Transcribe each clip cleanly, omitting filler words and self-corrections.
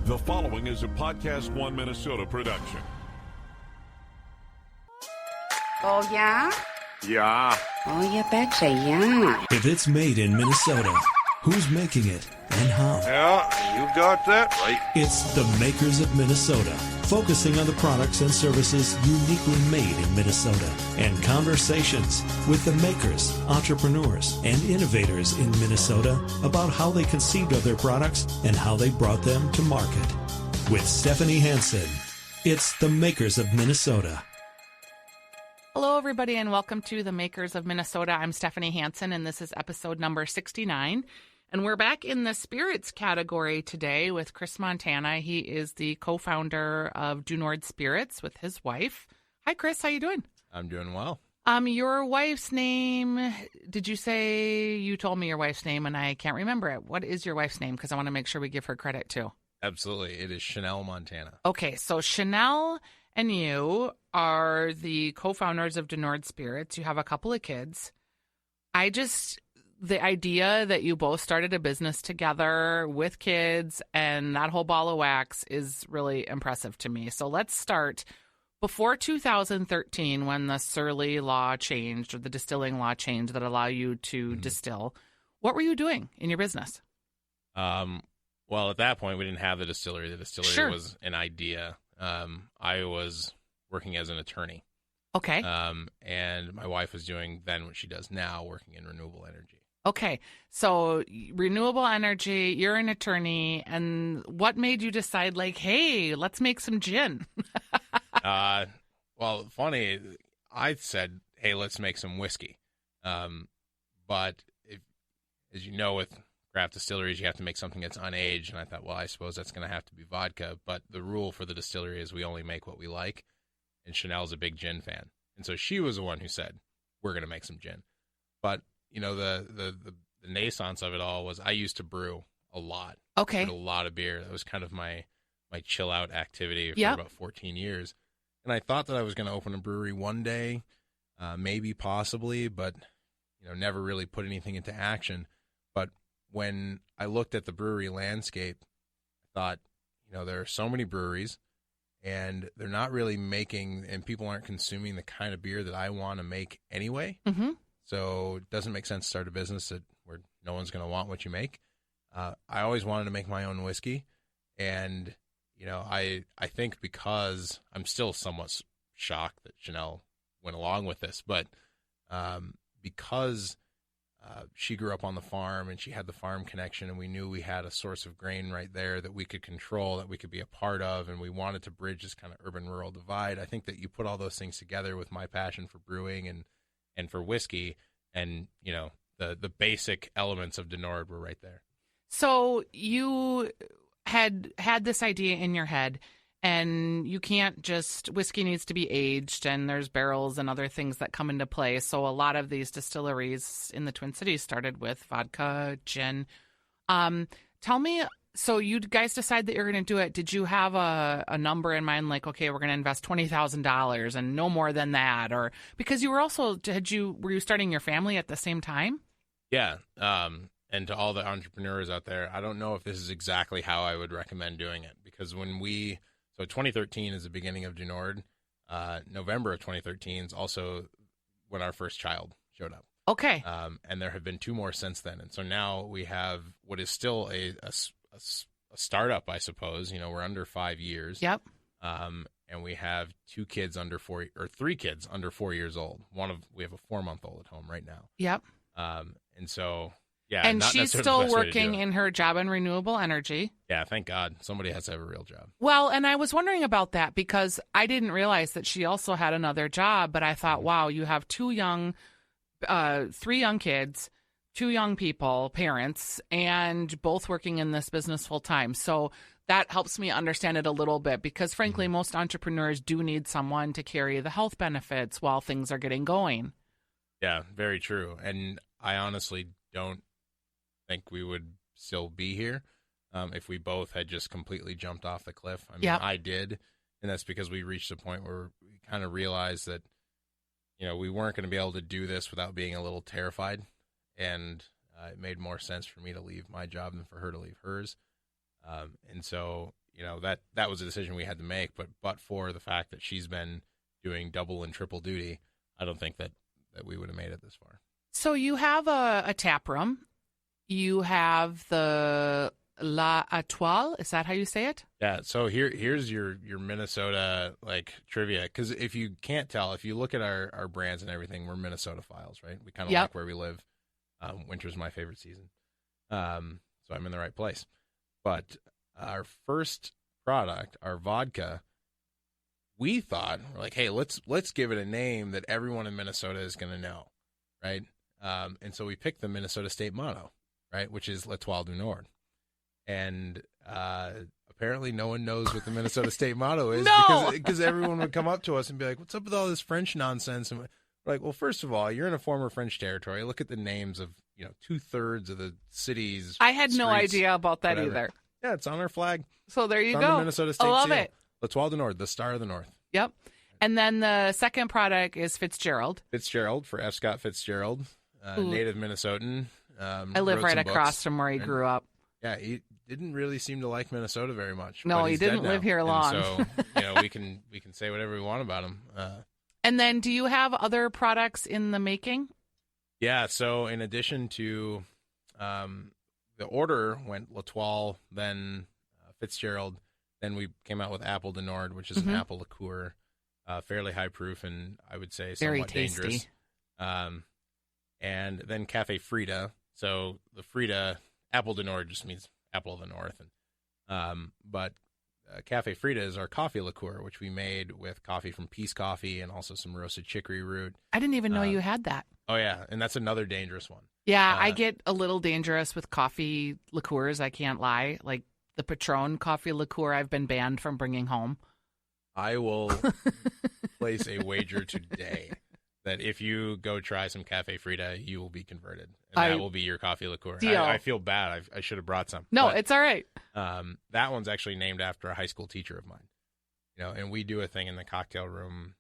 The following is a Podcast One Minnesota production. Oh, yeah? Yeah. Oh, you betcha, yeah. If it's made in Minnesota, who's making it and how? Yeah, you got that right. It's the Makers of Minnesota, focusing on the products and services uniquely made in Minnesota, and conversations with the makers, entrepreneurs, and innovators in Minnesota about how they conceived of their products and how they brought them to market. With Stephanie Hansen, it's the Makers of Minnesota. Hello, everybody, and welcome to the Makers of Minnesota. I'm Stephanie Hansen, and this is episode number 69. And we're back in the spirits category today with Chris Montana. He is the co-founder of Du Nord Spirits with his wife. Hi, Chris. How you doing? I'm doing well. Your wife's name, did you say, you told me your wife's name, and I can't remember it. What is your wife's name? Because I want to make sure we give her credit, too. Absolutely. It is Chanel Montana. Okay, so Chanel and you are the co-founders of Du Nord Spirits. You have a couple of kids. The idea that you both started a business together with kids and that whole ball of wax is really impressive to me. So let's start before 2013, when the Surly law changed, or the distilling law changed that allow you to distill. What were you doing in your business? Well, at that point, we didn't have the distillery. The distillery Sure. was an idea. I was working as an attorney. Okay. And my wife was doing then what she does now, working in renewable energy. Okay, so renewable energy, you're an attorney, and what made you decide, like, hey, let's make some gin? Well, funny, I said, hey, let's make some whiskey. But as you know, with craft distilleries, you have to make something that's unaged, and I thought, well, I suppose that's going to have to be vodka. But the rule for the distillery is we only make what we like, and Chanel's a big gin fan. And so she was the one who said, we're going to make some gin. But you know, the naissance of it all was I used to brew a lot. Okay. A lot of beer. That was kind of my chill out activity for about 14 years. And I thought that I was going to open a brewery one day, maybe possibly, but you know, never really put anything into action. But when I looked at the brewery landscape, I thought, you know, there are so many breweries and they're not really making, and people aren't consuming the kind of beer that I want to make anyway. Mm-hmm. So it doesn't make sense to start a business where no one's going to want what you make. I always wanted to make my own whiskey. And, you know, I think because I'm still somewhat shocked that Chanel went along with this, but because she grew up on the farm and she had the farm connection and we knew we had a source of grain right there that we could control, that we could be a part of, and we wanted to bridge this kind of urban-rural divide. I think that you put all those things together with my passion for brewing and for whiskey, and, you know, the basic elements of Du Nord were right there. So you had this idea in your head, and you can't just, whiskey needs to be aged, and there's barrels and other things that come into play. So a lot of these distilleries in the Twin Cities started with vodka, gin. Tell me, so you guys decide that you're going to do it. Did you have a number in mind, like, okay, we're going to invest $20,000 and no more than that? Or because you were also, were you starting your family at the same time? Yeah. And to all the entrepreneurs out there, I don't know if this is exactly how I would recommend doing it, because so 2013 is the beginning of Du Nord. November of 2013 is also when our first child showed up. Okay. And there have been two more since then. And so now we have what is still a startup, I suppose. You know, we're under 5 years. Yep. And we have 3 kids under 4 years old. We have a 4-month-old at home right now. Yep. And so, yeah. And not she's necessarily still the best way to do working it. in her job in renewable energy. Yeah, thank God. Somebody has to have a real job. Well, and I was wondering about that because I didn't realize that she also had another job, but I thought, wow, you have 3 young kids, 2 young people, parents, and both working in this business full time. So that helps me understand it a little bit because, frankly, most entrepreneurs do need someone to carry the health benefits while things are getting going. Yeah, very true. And I honestly don't think we would still be here if we both had just completely jumped off the cliff. I mean, Yep. I did, and that's because we reached a point where we kind of realized that, you know, we weren't going to be able to do this without being a little terrified, and it made more sense for me to leave my job than for her to leave hers. And so, that was a decision we had to make. But for the fact that she's been doing double and triple duty, I don't think that we would have made it this far. So you have a tap room. You have the La Etoile. Is that how you say it? Yeah. So here's your Minnesota trivia, because if you can't tell, if you look at our brands and everything, we're Minnesota files, right? We kind of like where we live. Winter's my favorite season, so I'm in the right place. But our first product, our vodka, we thought, we're like, hey, let's give it a name that everyone in Minnesota is going to know, right? And so we picked the Minnesota State motto, right, which is L'Etoile du Nord. And apparently no one knows what the Minnesota State motto is. No! because everyone would come up to us and be like, what's up with all this French nonsense? And we're like, well, first of all, you're in a former French territory. Look at the names of 2/3 of the cities. I had no streets, idea about that whatever. either. Yeah, it's on our flag. So there you It's go. on the Minnesota State I love seal. it. L'Etoile du Nord, the Star of the North. Yep. And then the second product is Fitzgerald. Fitzgerald for F. Scott Fitzgerald, native Minnesotan. I live right across from where he grew up. Yeah, he didn't really seem to like Minnesota very much. No, but he he's didn't dead live now. here long. And so we can say whatever we want about him. And then do you have other products in the making? Yeah, so in addition to the order went L'Etoile, then Fitzgerald, then we came out with Apple du Nord, which is an apple liqueur, fairly high proof and I would say Very somewhat tasty. dangerous. And then Cafe Frida. So the Frida, Apple du Nord just means apple of the north. But Cafe Frida is our coffee liqueur, which we made with coffee from Peace Coffee and also some roasted chicory root. I didn't even know you had that. Oh, yeah. And that's another dangerous one. Yeah, I get a little dangerous with coffee liqueurs. I can't lie. Like the Patron coffee liqueur, I've been banned from bringing home. I will place a wager today that if you go try some Cafe Frida, you will be converted. And that will be your coffee liqueur. Deal. I feel bad. I should have brought some. No, but, it's all right. that one's actually named after a high school teacher of mine. And we do a thing in the cocktail room.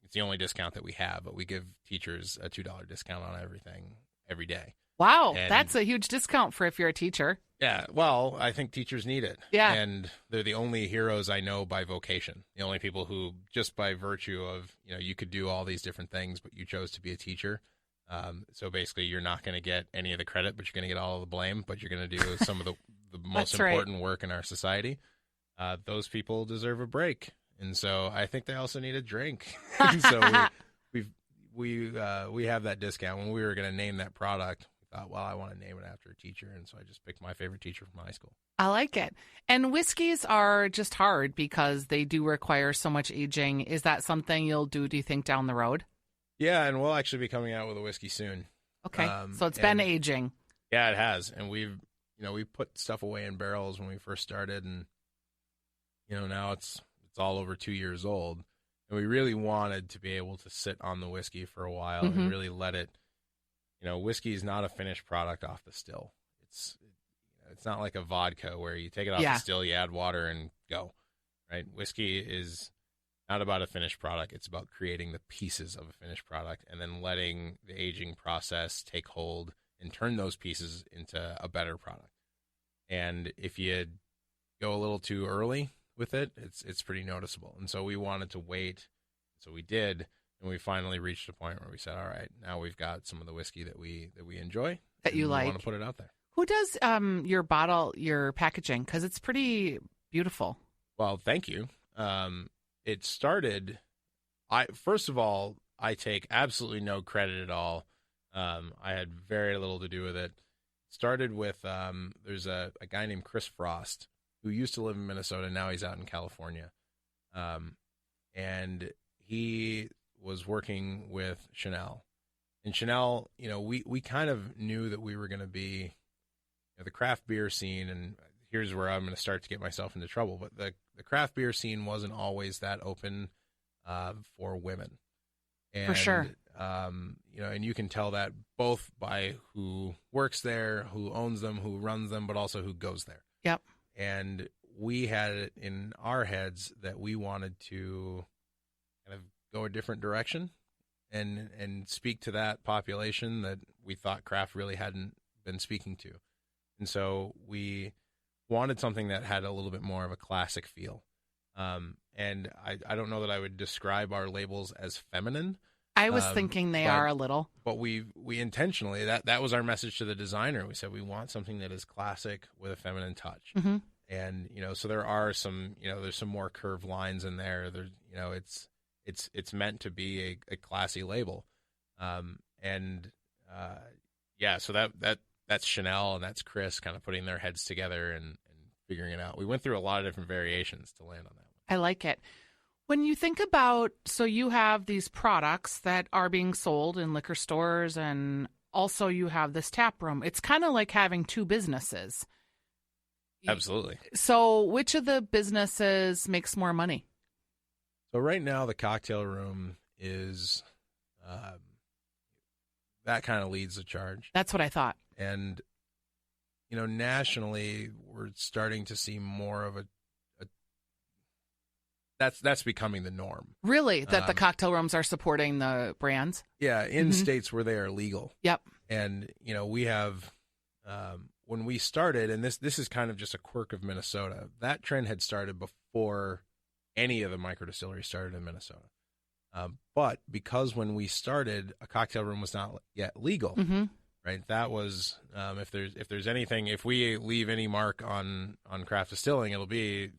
It's the only discount that we have, but we give teachers a $2 discount on everything every day. Wow, And that's a huge discount for if you're a teacher. Yeah, well, I think teachers need it. Yeah. And they're the only heroes I know by vocation. The only people who, just by virtue of, you could do all these different things, but you chose to be a teacher. So basically, you're not going to get any of the credit, but you're going to get all of the blame, but you're going to do some of the most important work in our society. Those people deserve a break. And so I think they also need a drink. And so we have that discount. When we were going to name that product, we thought, well, I want to name it after a teacher. And so I just picked my favorite teacher from high school. I like it. And whiskeys are just hard because they do require so much aging. Is that something you'll do you think, down the road? Yeah, and we'll actually be coming out with a whiskey soon. Okay, so it's been aging. Yeah, it has. And we put stuff away in barrels when we first started. And, now it's all over 2 years old. And we really wanted to be able to sit on the whiskey for a while and really let it, whiskey is not a finished product off the still. It's not like a vodka where you take it off the still, you add water and go, right? Whiskey is not about a finished product. It's about creating the pieces of a finished product and then letting the aging process take hold and turn those pieces into a better product. And if you go a little too early with it, it's pretty noticeable. And so we wanted to wait. So we did, and we finally reached a point where we said, all right, now we've got some of the whiskey that we enjoy. That you like. We want to put it out there. Who does your packaging? Because it's pretty beautiful. Well, thank you. It started, first of all, I take absolutely no credit at all. I had very little to do with it. Started with, there's a guy named Chris Frost who used to live in Minnesota. Now he's out in California. And he was working with Chanel. And Chanel, we kind of knew that we were going to be the craft beer scene, and here's where I'm going to start to get myself into trouble. But the craft beer scene wasn't always that open for women. And, for sure. And you can tell that both by who works there, who owns them, who runs them, but also who goes there. Yep. And we had it in our heads that we wanted to kind of go a different direction and speak to that population that we thought craft really hadn't been speaking to. And so we wanted something that had a little bit more of a classic feel. And I don't know that I would describe our labels as feminine. I was thinking they are a little. But we intentionally, that was our message to the designer. We said we want something that is classic with a feminine touch. Mm-hmm. And, so there are some, there's some more curved lines in there. There's, it's meant to be a classy label. So that's Chanel and that's Chris kind of putting their heads together and figuring it out. We went through a lot of different variations to land on that one. I like it. When you think about, so you have these products that are being sold in liquor stores and also you have this tap room. It's kind of like having two businesses. Absolutely. So which of the businesses makes more money? So right now the cocktail room is, that kind of leads the charge. That's what I thought. And, nationally we're starting to see more of that's becoming the norm. Really? That the cocktail rooms are supporting the brands? Yeah, in states where they are legal. Yep. And, we have, when we started, and this is kind of just a quirk of Minnesota, that trend had started before any of the micro distilleries started in Minnesota. But because when we started, a cocktail room was not yet legal, right? That was, if there's anything, if we leave any mark on craft distilling, it'll be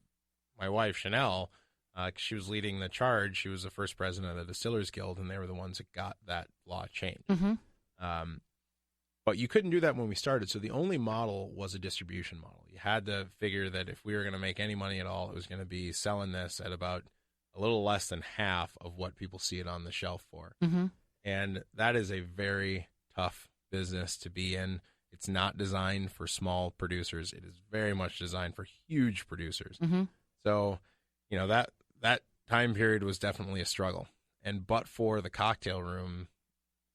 my wife, Chanel. She was leading the charge. She was the first president of the Distillers Guild, and they were the ones that got that law changed. But you couldn't do that when we started, so the only model was a distribution model. You had to figure that if we were going to make any money at all, it was going to be selling this at about a little less than half of what people see it on the shelf for. And that is a very tough business to be in. It's not designed for small producers. It is very much designed for huge producers. So, that time period was definitely a struggle. And but for the cocktail room,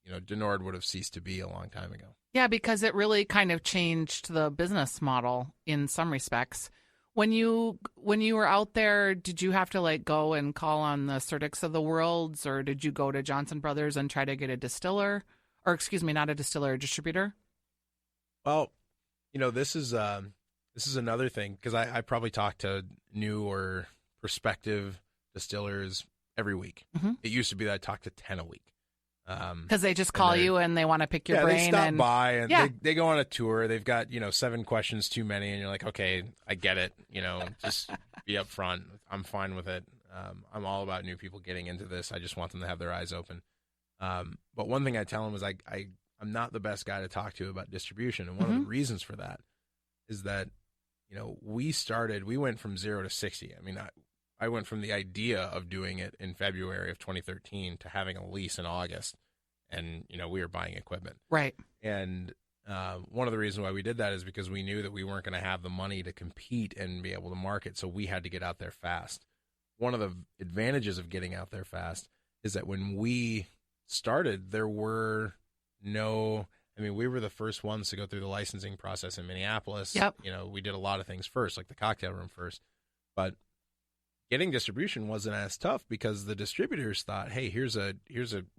Denord would have ceased to be a long time ago. Yeah, because it really kind of changed the business model in some respects. When you were out there, did you have to go and call on the Surtics of the worlds, or did you go to Johnson Brothers and try to get a distiller, or excuse me, not a distiller, a distributor? Well, this is another thing, because I probably talk to new or prospective distillers every week. It used to be that I talked to 10 a week. Because they just call you and they want to pick your brain. They stop by and yeah. they go on a tour. They've got 7 questions too many, and you're like, okay, I get it. Just be upfront. I'm fine with it. I'm all about new people getting into this. I just want them to have their eyes open. But one thing I tell them is I'm not the best guy to talk to about distribution, and one of the reasons for that is that we went from 0 to 60. I mean, I went from the idea of doing it in February of 2013 to having a lease in August, and we were buying equipment. Right. And one of the reasons why we did that is because we knew that we weren't going to have the money to compete and be able to market, so we had to get out there fast. One of the advantages of getting out there fast is that when we started, there were we were the first ones to go through the licensing process in Minneapolis. Yep. We did a lot of things first, like the cocktail room first, but getting distribution wasn't as tough because the distributors thought, hey,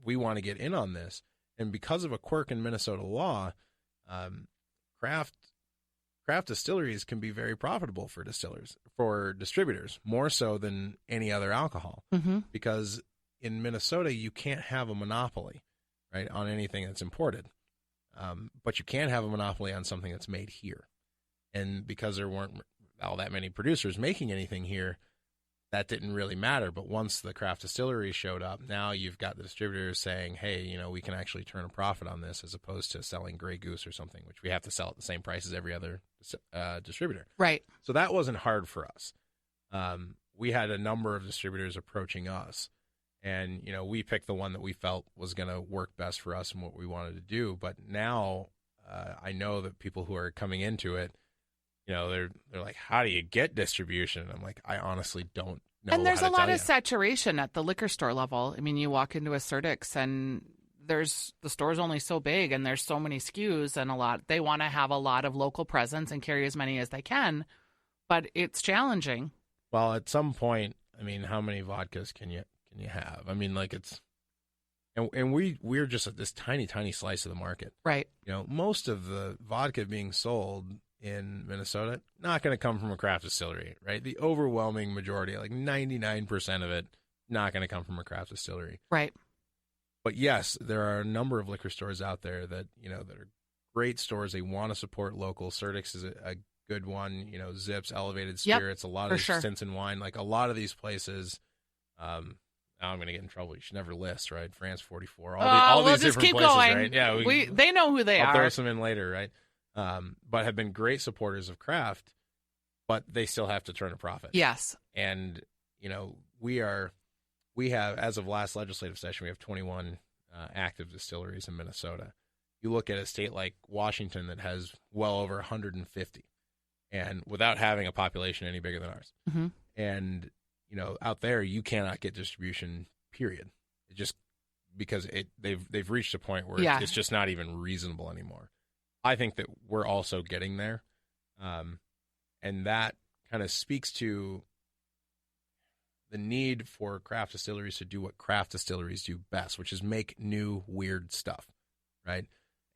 we want to get in on this. And because of a quirk in Minnesota law, craft distilleries can be very profitable for distributors, more so than any other alcohol. Because in Minnesota, you can't have a monopoly, right, on anything that's imported. But you can have a monopoly on something that's made here. And because there weren't all that many producers making anything here, that didn't really matter. But once the craft distillery showed up, now you've got the distributors saying, hey, we can actually turn a profit on this as opposed to selling Grey Goose or something, which we have to sell at the same price as every other distributor. Right. So that wasn't hard for us. We had a number of distributors approaching us, and, we picked the one that we felt was going to work best for us and what we wanted to do. But now I know that people who are coming into it, they're like, how do you get distribution? And I'm like, I honestly don't know. And there's how a to lot tell of saturation at the liquor store level. I mean, you walk into a Surtics and the store's only so big and there's so many SKUs, and they want to have a lot of local presence and carry as many as they can, but it's challenging. Well, at some point, how many vodkas can you have? And we're just at this tiny, tiny slice of the market. Right. Most of the vodka being sold in Minnesota, not going to come from a craft distillery, right? The overwhelming majority, like 99% of it, not going to come from a craft distillery. Right. But yes, there are a number of liquor stores out there that, that are great stores. They want to support local. Surtix is a good one, Zips, Elevated Spirits, a lot of Stinson Wine, like a lot of these places. Now I'm going to get in trouble. You should never list, right? France 44, all these different keep places, going. right? Yeah, they know who they are. I'll throw some in later, right? But have been great supporters of craft, but they still have to turn a profit. Yes. And, we have, as of last legislative session, we have 21 active distilleries in Minnesota. You look at a state like Washington that has well over 150, and without having a population any bigger than ours. Mm-hmm. And, out there, you cannot get distribution, period. It just because they've reached a point where it's just not even reasonable anymore. I think that we're also getting there. And that kind of speaks to the need for craft distilleries to do what craft distilleries do best, which is make new, weird stuff, right?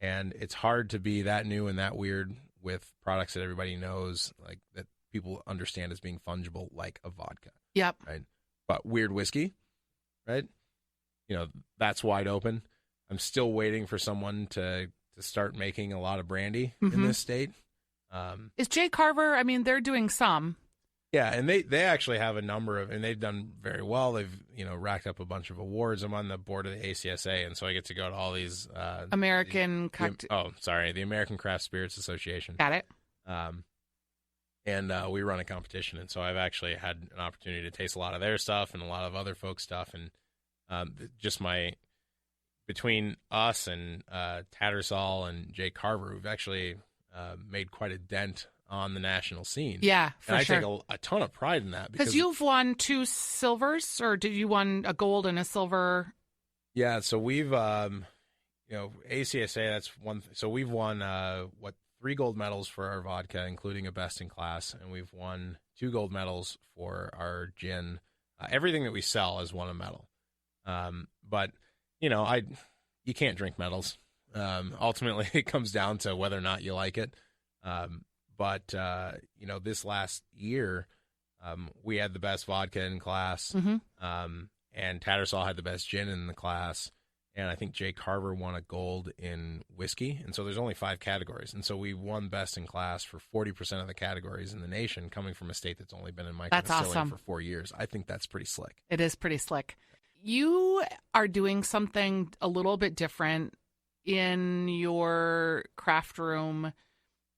And it's hard to be that new and that weird with products that everybody knows, like that people understand as being fungible, like a vodka. Yep. Right. But weird whiskey, right? That's wide open. I'm still waiting for someone to start making a lot of brandy in this state. Is Jay Carver? I mean, they're doing some. Yeah, and they actually have a number of, and they've done very well. They've racked up a bunch of awards. I'm on the board of the ACSA, and so I get to go to all these the American Craft Spirits Association. Got it. And we run a competition, and so I've actually had an opportunity to taste a lot of their stuff and a lot of other folks' stuff, and between us and Tattersall and Jay Carver, we've actually made quite a dent on the national scene. Yeah, and I take a ton of pride in that. Because you've won 2 silvers, or did you won a gold and a silver? Yeah, so we've, ACSA, that's one. So we've won, 3 gold medals for our vodka, including a best in class, and we've won 2 gold medals for our gin. Everything that we sell has won a medal. But, you can't drink medals. Ultimately, it comes down to whether or not you like it. But this last year, we had the best vodka in class, and Tattersall had the best gin in the class, and I think Jay Carver won a gold in whiskey, and so there's only 5 categories, and so we won best in class for 40% of the categories in the nation, coming from a state that's only been in microdistilling for 4 years. I think that's pretty slick. It is pretty slick. You are doing something a little bit different in your craft room,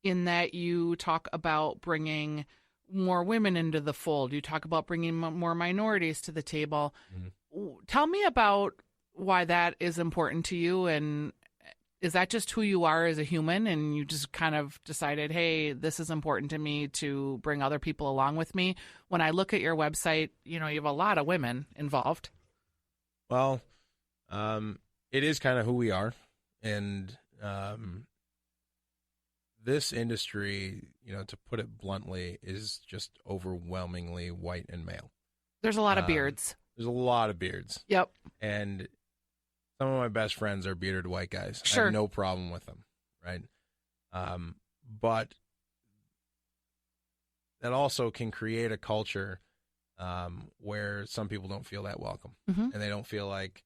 in that you talk about bringing more women into the fold. You talk about bringing more minorities to the table. Mm-hmm. Tell me about why that is important to you, and is that just who you are as a human, and you just kind of decided, hey, this is important to me to bring other people along with me? When I look at your website, you have a lot of women involved. Well, it is kind of who we are, and this industry, to put it bluntly, is just overwhelmingly white and male. There's a lot of beards. There's a lot of beards. Yep. And some of my best friends are bearded white guys. Sure. I have no problem with them, right? But that also can create a culture where some people don't feel that welcome, and they don't feel like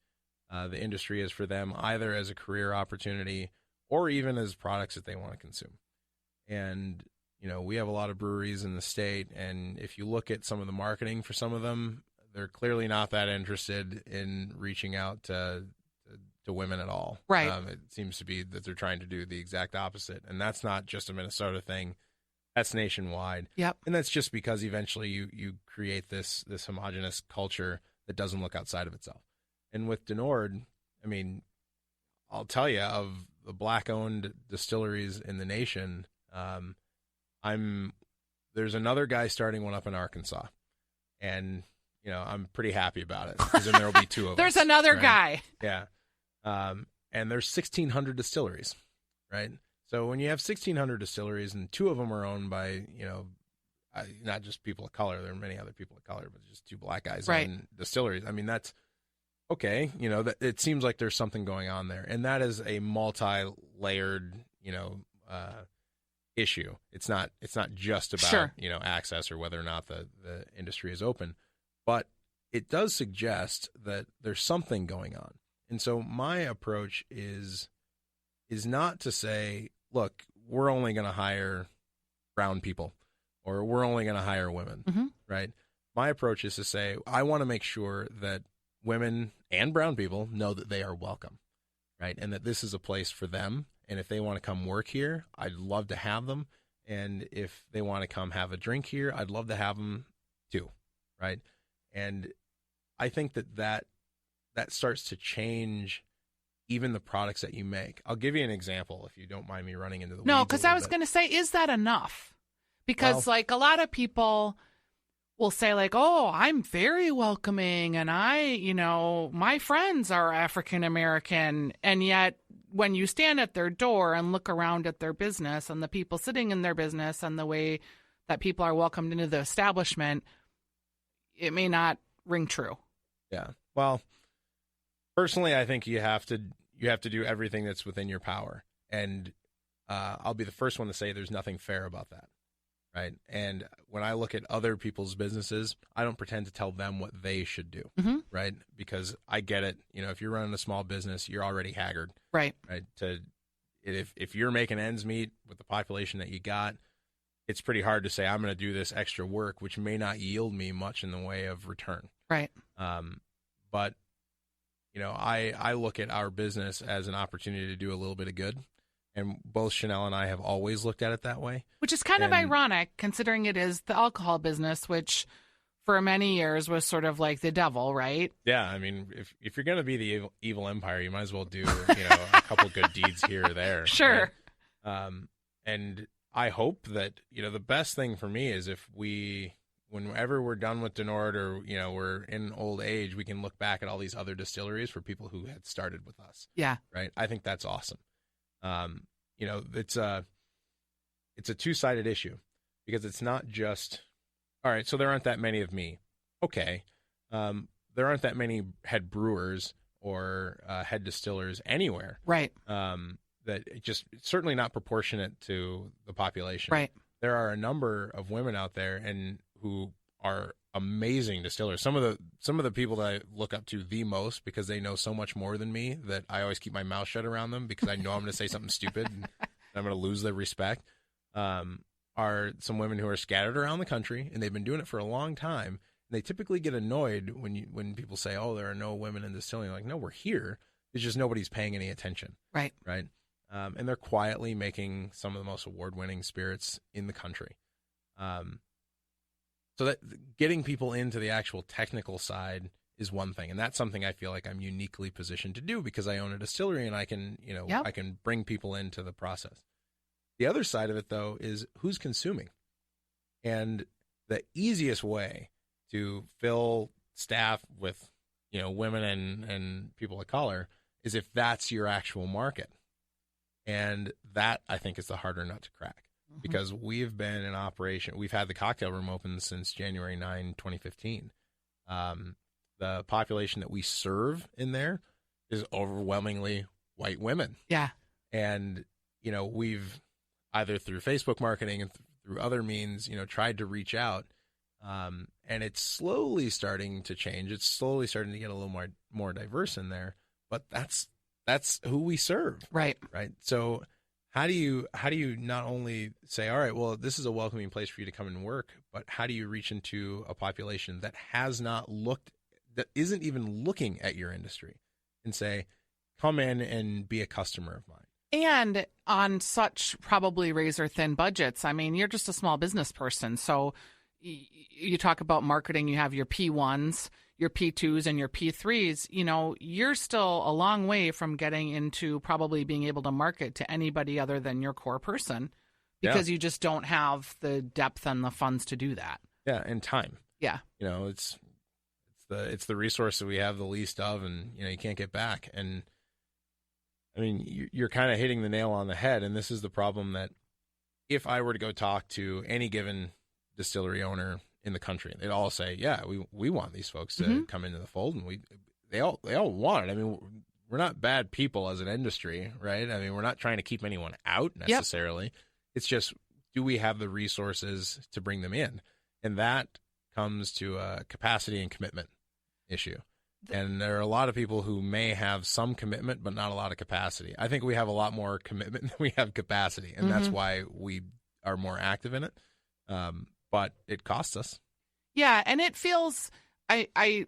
the industry is for them, either as a career opportunity or even as products that they want to consume. And, we have a lot of breweries in the state, and if you look at some of the marketing for some of them, they're clearly not that interested in reaching out to women at all. Right. It seems to be that they're trying to do the exact opposite, and that's not just a Minnesota thing. That's nationwide. Yep. And that's just because eventually you create this homogenous culture that doesn't look outside of itself. And with Denord, I mean, I'll tell you, of the black-owned distilleries in the nation, there's another guy starting one up in Arkansas, and I'm pretty happy about it, because then there'll be 2 of us. There's another guy. Yeah. And there's 1,600 distilleries, right? So when you have 1,600 distilleries and 2 of them are owned by, not just people of color, there are many other people of color, but just 2 black guys own distilleries. I mean, that's okay. It seems like there's something going on there, and that is a multi-layered, issue. It's not just about Sure. access or whether or not the industry is open, but it does suggest that there's something going on. And so my approach is not to say, look, we're only going to hire brown people or we're only going to hire women, right? My approach is to say, I want to make sure that women and brown people know that they are welcome, right? And that this is a place for them. And if they want to come work here, I'd love to have them. And if they want to come have a drink here, I'd love to have them too, right? And I think that starts to change even the products that you make. I'll give you an example if you don't mind me running into the weeds. No, because I was going to say, is that enough? Because like a lot of people will say like, oh, I'm very welcoming and my friends are African American. And yet when you stand at their door and look around at their business and the people sitting in their business and the way that people are welcomed into the establishment, it may not ring true. Yeah. Well, personally, I think you have to do everything that's within your power. And I'll be the first one to say there's nothing fair about that. Right. And when I look at other people's businesses, I don't pretend to tell them what they should do. Right. Because I get it. If you're running a small business, you're already haggard. Right. Right. If you're making ends meet with the population that you got, it's pretty hard to say, I'm going to do this extra work, which may not yield me much in the way of return. Right. But, I look at our business as an opportunity to do a little bit of good. And both Chanel and I have always looked at it that way. Which is kind of ironic, considering it is the alcohol business, which for many years was sort of like the devil, right? Yeah, I mean, if you're going to be the evil empire, you might as well do, a couple good deeds here or there. Sure. Right? And I hope that, the best thing for me is if whenever we're done with Denord or, we're in old age, we can look back at all these other distilleries for people who had started with us. Yeah. Right? I think that's awesome. It's a two-sided issue because it's not just, all right, so there aren't that many of me. Okay. There aren't that many head brewers or head distillers anywhere. Right. That just certainly not proportionate to the population. Right. There are a number of women out there and who are amazing distillers. Some of the people that I look up to the most because they know so much more than me that I always keep my mouth shut around them because I know I'm going to say something stupid and I'm going to lose their respect. Are some women who are scattered around the country and they've been doing it for a long time. And they typically get annoyed when people say, "Oh, there are no women in distilling." Like, no, we're here. It's just nobody's paying any attention. Right. Right. And they're quietly making some of the most award-winning spirits in the country. So that getting people into the actual technical side is one thing, and that's something I feel like I'm uniquely positioned to do because I own a distillery and I can, I can bring people into the process. The other side of it, though, is who's consuming, and the easiest way to fill staff with, women and people of color is if that's your actual market, and that I think is the harder nut to crack. Because we've been in operation, we've had the cocktail room open since January 9, 2015. The population that we serve in there is overwhelmingly white women. Yeah. And, we've either through Facebook marketing and through other means, tried to reach out. And it's slowly starting to change. It's slowly starting to get a little more diverse in there. But that's who we serve. Right. Right. So How do you not only say, all right, well, this is a welcoming place for you to come and work, but how do you reach into a population that that isn't even looking at your industry and say, come in and be a customer of mine? And on such probably razor thin budgets, I mean, you're just a small business person. So you talk about marketing, you have your P1s, your P2s and your P3s, you're still a long way from getting into probably being able to market to anybody other than your core person because you just don't have the depth and the funds to do that. Yeah, and time. Yeah. It's the resource that we have the least of, and, you can't get back. And, I mean, you're kind of hitting the nail on the head, and this is the problem that if I were to go talk to any given distillery owner in the country, they'd all say, yeah, we want these folks to come into the fold, and they all want it. I mean, we're not bad people as an industry, right? I mean, we're not trying to keep anyone out necessarily. Yep. It's just do we have the resources to bring them in? And that comes to a capacity and commitment issue. And there are a lot of people who may have some commitment, but not a lot of capacity. I think we have a lot more commitment than we have capacity, and that's why we are more active in it. But it costs us. Yeah, and it feels I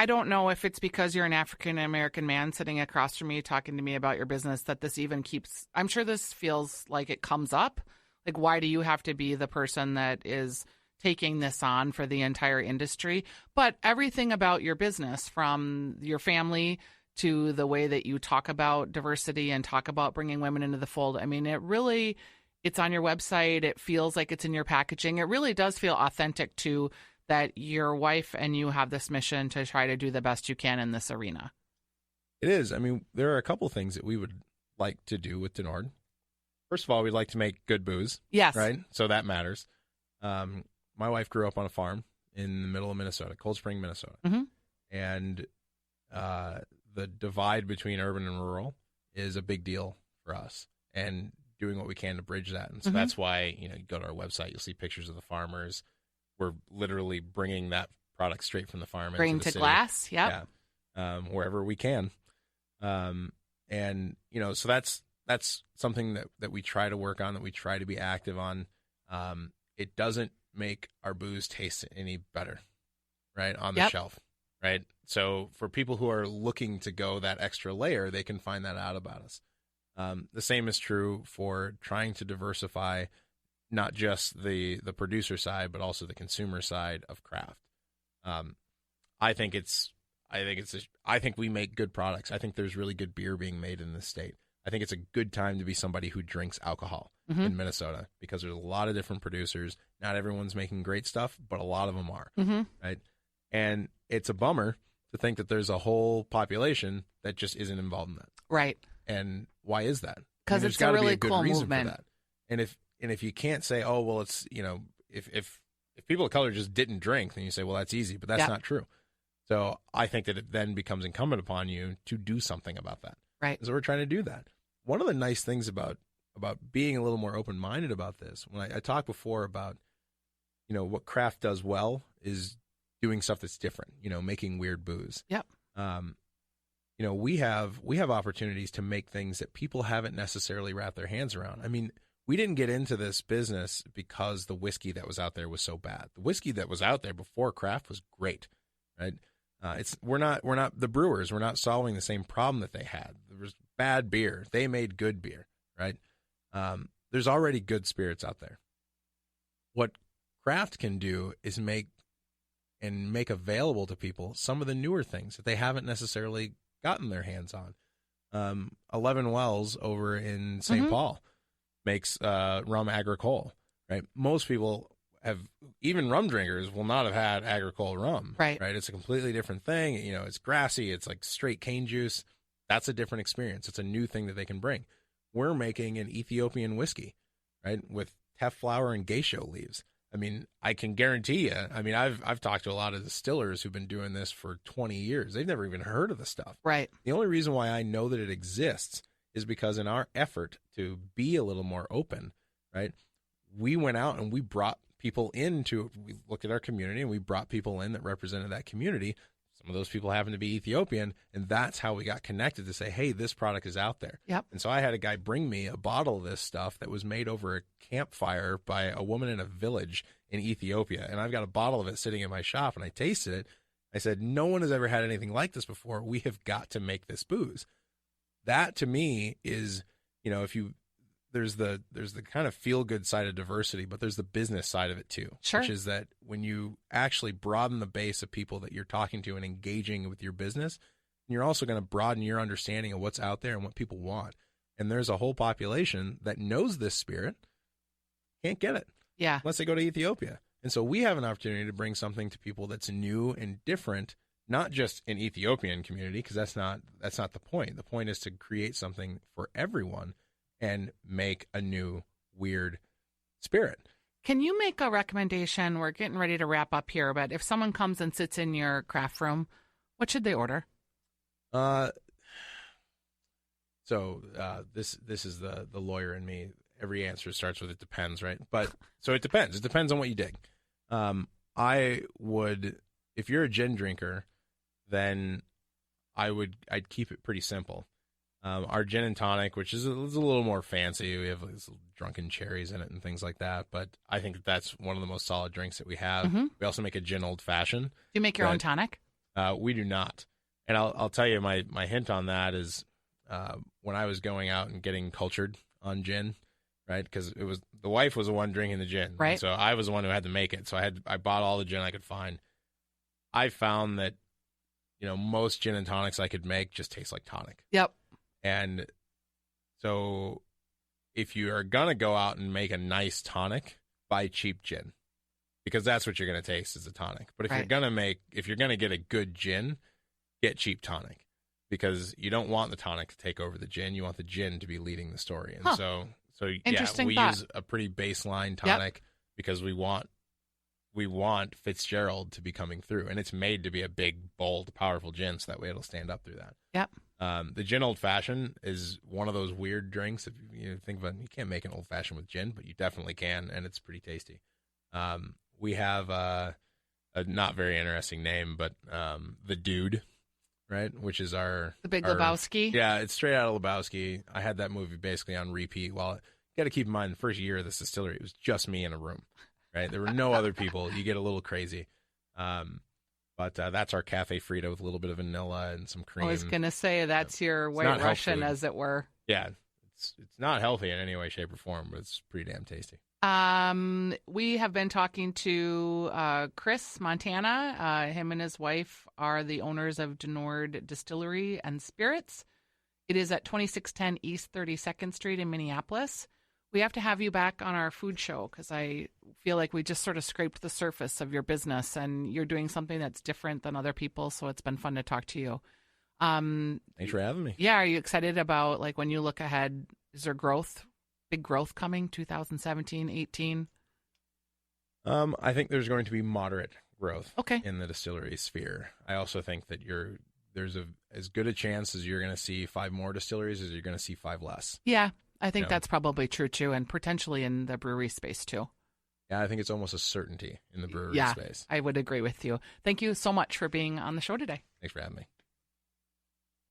don't know if it's because you're an African American man sitting across from me talking to me about your business that this even keeps. I'm sure this feels like it comes up. Like, why do you have to be the person that is taking this on for the entire industry? But everything about your business, from your family to the way that you talk about diversity and talk about bringing women into the fold, I mean, it's on your website. It feels like it's in your packaging. It really does feel authentic to that your wife and you have this mission to try to do the best you can in this arena. It is. I mean, there are a couple things that we would like to do with Denord. First of all, we'd like to make good booze. Yes. Right? So that matters. My wife grew up on a farm in the middle of Minnesota, Cold Spring, Minnesota. Mm-hmm. And the divide between urban and rural is a big deal for us, and doing what we can to bridge that. And so that's why, you go to our website, you'll see pictures of the farmers. We're literally bringing that product straight from the farm Grain into the to city. glass. Yep. Yeah. Wherever we can. And, so that's something that we try to work on, that we try to be active on. It doesn't make our booze taste any better, right, on the shelf, right? So for people who are looking to go that extra layer, they can find that out about us. The same is true for trying to diversify not just the producer side, but also the consumer side of craft. I think we make good products. I think there's really good beer being made in this state. I think it's a good time to be somebody who drinks alcohol in Minnesota, because there's a lot of different producers. Not everyone's making great stuff, but a lot of them are, right? And it's a bummer to think that there's a whole population that just isn't involved in that. Right. And why is that? Because it's a really cool movement. For that. And if you can't say, oh, well, it's, if people of color just didn't drink, then you say, well, that's easy, but that's not true. So I think that it then becomes incumbent upon you to do something about that. Right. So we're trying to do that. One of the nice things about being a little more open-minded about this, when I talked before about, what craft does well is doing stuff that's different, making weird booze. Yep. We have opportunities to make things that people haven't necessarily wrapped their hands around. I mean, we didn't get into this business because the whiskey that was out there was so bad. The whiskey that was out there before craft was great, right? We're not the brewers. We're not solving the same problem that they had. There was bad beer. They made good beer, right? There's already good spirits out there. What craft can do is make available to people some of the newer things that they haven't necessarily gotten their hands on. 11 Wells over in St. Paul makes rum agricole, right? Most people even rum drinkers will not have had agricole rum, right? It's a completely different thing. It's grassy. It's like straight cane juice. That's a different experience. It's a new thing that they can bring. We're making an Ethiopian whiskey, right, with teff flower and geisha leaves. I mean, I can guarantee you. I mean, I've talked to a lot of distillers who've been doing this for 20 years. They've never even heard of the stuff. Right. The only reason why I know that it exists is because in our effort to be a little more open, right, we went out and we brought people we looked at our community and we brought people in that represented that community. Some of those people happen to be Ethiopian, and that's how we got connected to say, hey, this product is out there. Yep. And so I had a guy bring me a bottle of this stuff that was made over a campfire by a woman in a village in Ethiopia. And I've got a bottle of it sitting in my shop, and I tasted it. I said, no one has ever had anything like this before. We have got to make this booze. That to me is, there's the kind of feel-good side of diversity, but there's the business side of it too. Sure. Which is that when you actually broaden the base of people that you're talking to and engaging with your business, you're also going to broaden your understanding of what's out there and what people want. And there's a whole population that knows this spirit, can't get it. Yeah. Unless they go to Ethiopia. And so we have an opportunity to bring something to people that's new and different, not just an Ethiopian community, because that's not the point. The point is to create something for everyone and make a new weird spirit. Can you make a recommendation? We're getting ready to wrap up here, but if someone comes and sits in your craft room, what should they order? So this is the lawyer in me. every answer starts with it depends, right? But so it depends. It depends on what you dig. I would, if you're a gin drinker, then I'd keep it pretty simple. Our gin and tonic, which is a little more fancy, we have these drunken cherries in it and things like that. But I think that's one of the most solid drinks that we have. Mm-hmm. We also make a gin old fashioned. Do you make your own tonic? We do not. And I'll tell you my hint on that is when I was going out and getting cultured on gin, right? Because the wife was the one drinking the gin, right? So I was the one who had to make it. So I bought all the gin I could find. I found that most gin and tonics I could make just taste like tonic. Yep. And so if you are going to go out and make a nice tonic, buy cheap gin, because that's what you're going to taste is a tonic. But if you're going to get a good gin, get cheap tonic, because you don't want the tonic to take over the gin. You want the gin to be leading the story. And so we use a pretty baseline tonic because we want Fitzgerald to be coming through, and it's made to be a big, bold, powerful gin, so that way it'll stand up through that. Yep. The gin old fashioned is one of those weird drinks. If you think about it, you can't make an old fashioned with gin, but you definitely can, and it's pretty tasty. We have a not very interesting name, but The Dude, right? Which is the Big Lebowski. Yeah, it's straight out of Lebowski. I had that movie basically on repeat. Well, you got to keep in mind, the first year of this distillery, it was just me in a room, right? There were no other people. You get a little crazy. But that's our Cafe Frida with a little bit of vanilla and some cream. I was going to say, that's your White Russian, as it were. Yeah, it's not healthy in any way, shape, or form, but it's pretty damn tasty. We have been talking to Chris Montana. Him and his wife are the owners of Denord Distillery and Spirits. It is at 2610 East 32nd Street in Minneapolis. We have to have you back on our food show because I feel like we just sort of scraped the surface of your business, and you're doing something that's different than other people, so it's been fun to talk to you. Thanks for having me. Yeah, are you excited about, like, when you look ahead, is there big growth coming, 2017, 18? I think there's going to be moderate growth okay. in the distillery sphere. I also think that there's as good a chance as you're going to see 5 more distilleries as you're going to see 5 less. Yeah. I think that's probably true, too, and potentially in the brewery space, too. Yeah, I think it's almost a certainty in the brewery space. I would agree with you. Thank you so much for being on the show today. Thanks for having me.